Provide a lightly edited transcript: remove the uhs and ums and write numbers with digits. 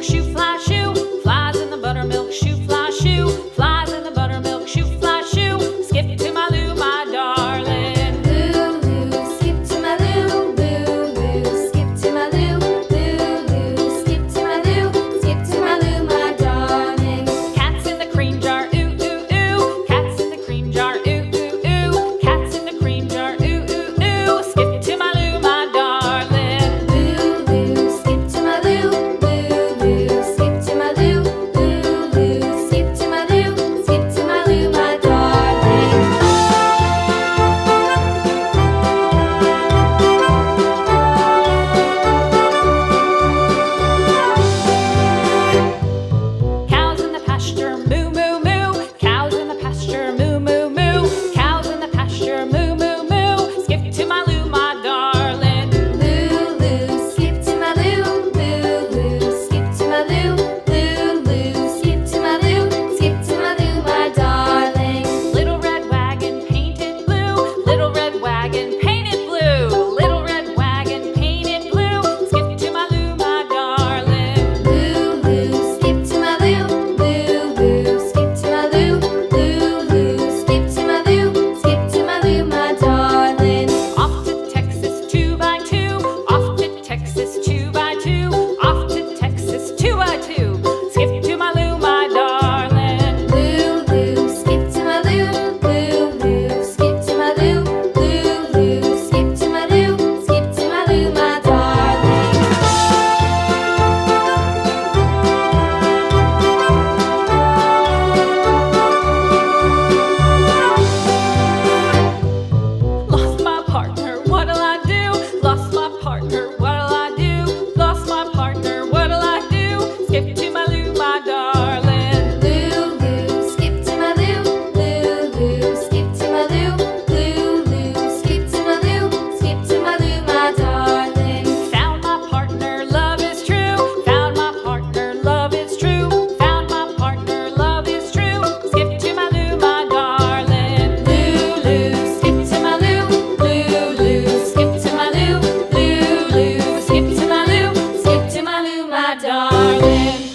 buttermilk shoe, fly shoe. Flies in the buttermilk shoe, fly shoe. Flies in the buttermilk shoe, fly shoe. Skip to my Lou, my darling. Lulu, skip to my Lou, Lulu, skip to my Lou, Lulu, skip to my Lou, skip to my Lou, my darling. Cats in the cream jar, ooh, ooh, ooh. Cats in the cream jar, ooh, ooh, ooh. Cats in the cream jar, ooh, ooh, ooh. Skip to my Lou, my darling. Lulu, skip to my Lou, Lulu, skip to my Lou, Lulu, skip to my Lou, skip to my Lou, my darling. Cows in the pasture, moo, moo, moo. Cows in the pasture, moo, moo, moo. Cows in the pasture, moo, moo, moo. Skip to my Lou, my darling. Lulu, skip to my Lou, Lulu, skip to my Lou, Lulu, skip to my Lou, skip to my Lou, my darling. Little red wagon painted blue. Little red wagon painted blue. Little red wagon painted blue. Skip to my Lou, my darling. Lulu, skip to my Lou, Lulu, skip to my Lou, Lulu, skip to my Lou, skip to my Lou, my darling. Off to Texas 2x2. Off to Texas 2x2. Off to Texas 2x2. Skip to my Lou, my darling. Lulu, skip to my Lou, Lulu, skip to my Lou, Lulu, skip to my Lou, skip to my Lou, my darling. Lost my partner, what'll I do? Lost my partner, what'll I do? Lost my partner, what'll I do? Skip to my Lou, my darling. Lulu, skip to my Lou, Lulu, skip to my Lou, Lulu, skip to my Lou, skip to my Lou, my darling. Found my partner, love is true. Found my partner, love is true. Found my partner, love is true. Skip to my Lou, my darling. Lulu, skip to my Lou, Lulu, skip to my Lou, Lulu, skip to my Lou, skip to my Lou, my darling.